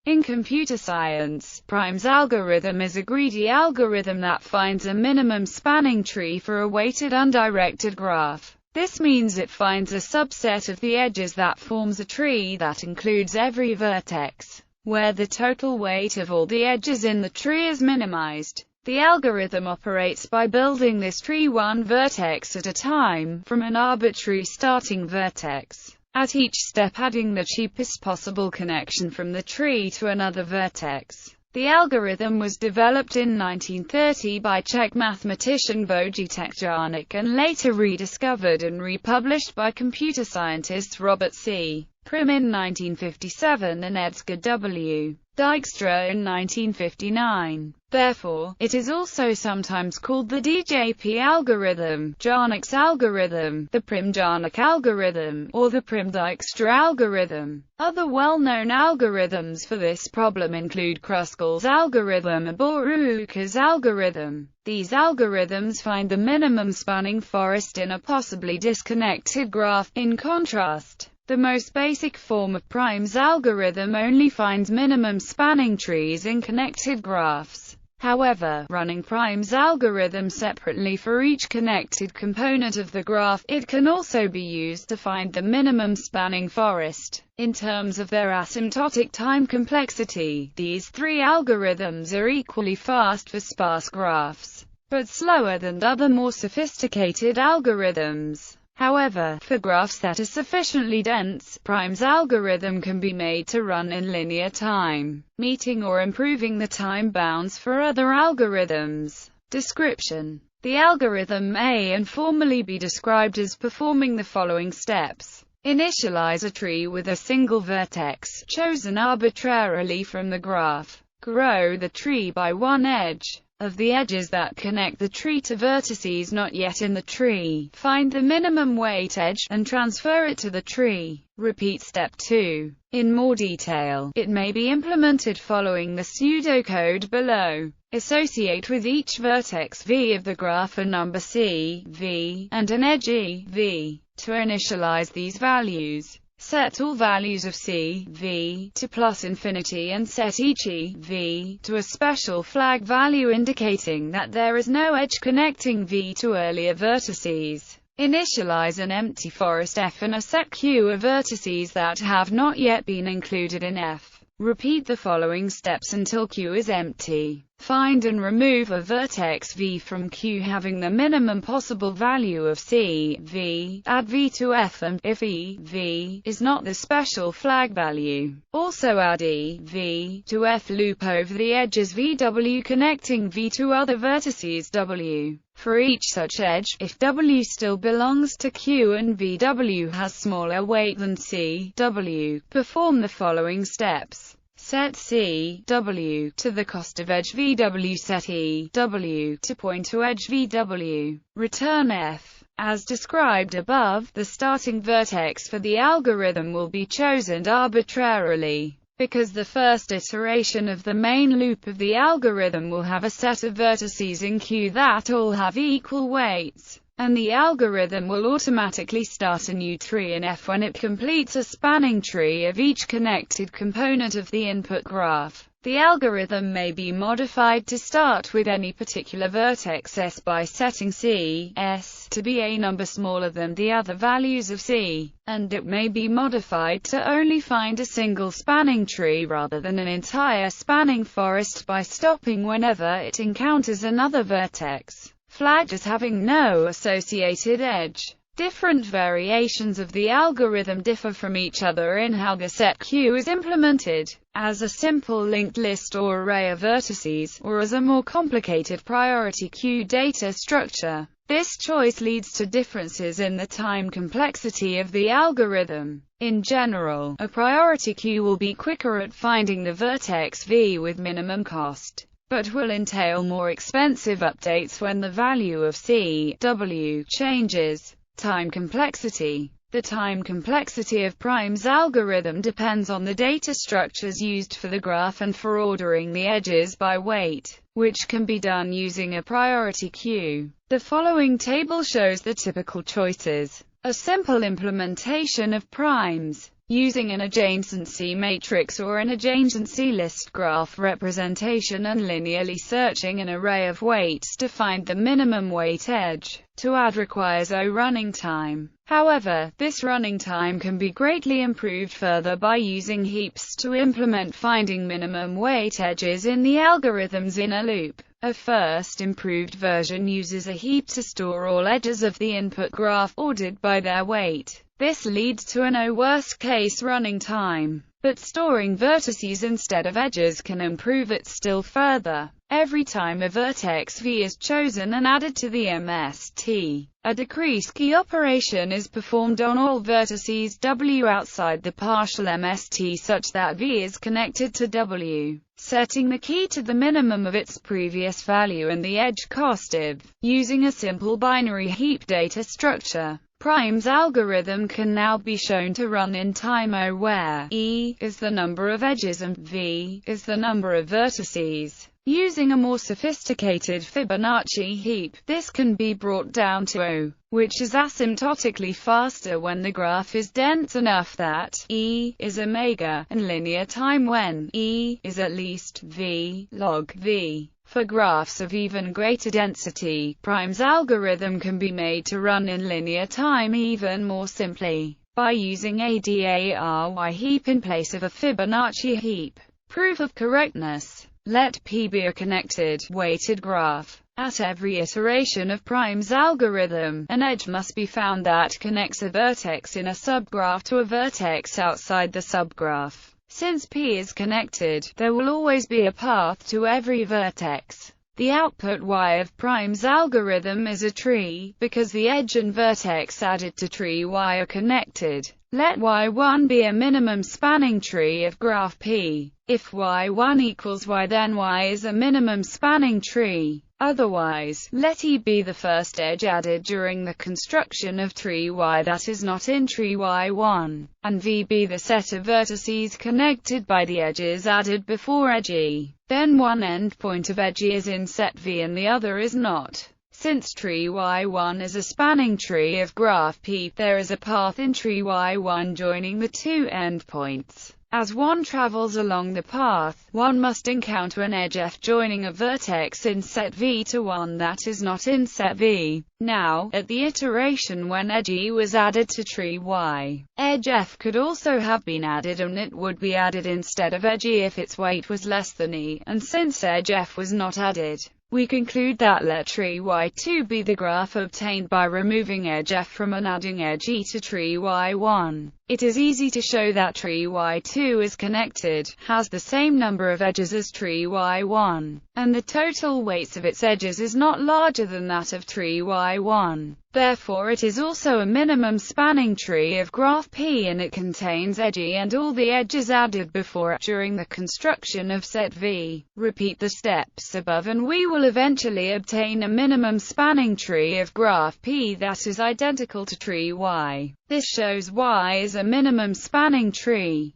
In computer science, Prim's algorithm is a greedy algorithm that finds a minimum spanning tree for a weighted undirected graph. This means it finds a subset of the edges that forms a tree that includes every vertex, where the total weight of all the edges in the tree is minimized. The algorithm operates by building this tree one vertex at a time, from an arbitrary starting vertex, at each step adding the cheapest possible connection from the tree to another vertex. The algorithm was developed in 1930 by Czech mathematician Wojciech Janik and later rediscovered and republished by computer scientists Robert C. Prim in 1957 and Edgar W. Dijkstra in 1959. Therefore, it is also sometimes called the DJP algorithm, Janik's algorithm, the Prim-Janik algorithm, or the Prim-Dijkstra algorithm. Other well-known algorithms for this problem include Kruskal's algorithm and Boruca's algorithm. These algorithms find the minimum spanning forest in a possibly disconnected graph. In contrast, the most basic form of Prim's algorithm only finds minimum spanning trees in connected graphs. However, running Prim's algorithm separately for each connected component of the graph, it can also be used to find the minimum spanning forest. In terms of their asymptotic time complexity, these three algorithms are equally fast for sparse graphs, but slower than other more sophisticated algorithms. However, for graphs that are sufficiently dense, Prim's algorithm can be made to run in linear time, meeting or improving the time bounds for other algorithms. Description: the algorithm may informally be described as performing the following steps. Initialize a tree with a single vertex, chosen arbitrarily from the graph. Grow the tree by one edge of the edges that connect the tree to vertices not yet in the tree. Find the minimum weight edge, and transfer it to the tree. Repeat step 2. In more detail, it may be implemented following the pseudocode below. Associate with each vertex v of the graph a number c, v, and an edge e, v. To initialize these values, set all values of c, v, to +infinity and set each e, v, to a special flag value indicating that there is no edge connecting v to earlier vertices. Initialize an empty forest f and a set q of vertices that have not yet been included in f. Repeat the following steps until Q is empty. Find and remove a vertex V from Q having the minimum possible value of C, V, add V to F, and, if E, V, is not the special flag value, also add E, V, to F. Loop over the edges VW connecting V to other vertices W. For each such edge, if W still belongs to Q and VW has smaller weight than C, W, perform the following steps. Set C, W, to the cost of edge VW. Set E, W, to point to edge VW. Return F. As described above, the starting vertex for the algorithm will be chosen arbitrarily, because the first iteration of the main loop of the algorithm will have a set of vertices in Q that all have equal weights, and the algorithm will automatically start a new tree in F when it completes a spanning tree of each connected component of the input graph. The algorithm may be modified to start with any particular vertex S by setting C, S, to be a number smaller than the other values of C, and it may be modified to only find a single spanning tree rather than an entire spanning forest by stopping whenever it encounters another vertex, flagged as having no associated edge. Different variations of the algorithm differ from each other in how the set Q is implemented, as a simple linked list or array of vertices, or as a more complicated priority queue data structure. This choice leads to differences in the time complexity of the algorithm. In general, a priority queue will be quicker at finding the vertex V with minimum cost, but will entail more expensive updates when the value of C, W, changes. Time complexity. The time complexity of Prim's algorithm depends on the data structures used for the graph and for ordering the edges by weight, which can be done using a priority queue. The following table shows the typical choices. A simple implementation of Prim's using an adjacency matrix or an adjacency list graph representation and linearly searching an array of weights to find the minimum weight edge. To add requires O running time. However, this running time can be greatly improved further by using heaps to implement finding minimum weight edges in the algorithm's inner loop. A first improved version uses a heap to store all edges of the input graph, ordered by their weight. This leads to an O worst-case running time, but storing vertices instead of edges can improve it still further. Every time a vertex V is chosen and added to the MST, a decrease key operation is performed on all vertices W outside the partial MST such that V is connected to W, setting the key to the minimum of its previous value and the edge cost if. Using a simple binary heap data structure, Prim's algorithm can now be shown to run in time O, where E is the number of edges and V is the number of vertices. Using a more sophisticated Fibonacci heap, this can be brought down to O, which is asymptotically faster when the graph is dense enough that E is omega, and linear time when E is at least V log V. For graphs of even greater density, Prim's algorithm can be made to run in linear time even more simply, by using a DARY heap in place of a Fibonacci heap. Proof of correctness. Let P be a connected, weighted graph. At every iteration of Prim's algorithm, an edge must be found that connects a vertex in a subgraph to a vertex outside the subgraph. Since P is connected, there will always be a path to every vertex. The output Y of Prim's algorithm is a tree, because the edge and vertex added to tree Y are connected. Let Y1 be a minimum spanning tree of graph P. If Y1 equals Y, then Y is a minimum spanning tree. Otherwise, let E be the first edge added during the construction of tree Y that is not in tree Y1, and V be the set of vertices connected by the edges added before edge E. Then one endpoint of edge E is in set V and the other is not. Since tree Y1 is a spanning tree of graph P, there is a path in tree Y1 joining the two endpoints. As one travels along the path, one must encounter an edge F joining a vertex in set V to one that is not in set V. Now, at the iteration when edge E was added to tree Y, edge F could also have been added, and it would be added instead of edge E if its weight was less than E, and since edge F was not added, we conclude that let tree Y2 be the graph obtained by removing edge F from and adding edge E to tree Y1. It is easy to show that tree Y2 is connected, has the same number of edges as tree Y1, and the total weights of its edges is not larger than that of tree Y1. Therefore it is also a minimum spanning tree of graph P, and it contains edge E and all the edges added before it during the construction of set V. Repeat the steps above and we will eventually obtain a minimum spanning tree of graph P that is identical to tree Y. This shows Y is a minimum spanning tree.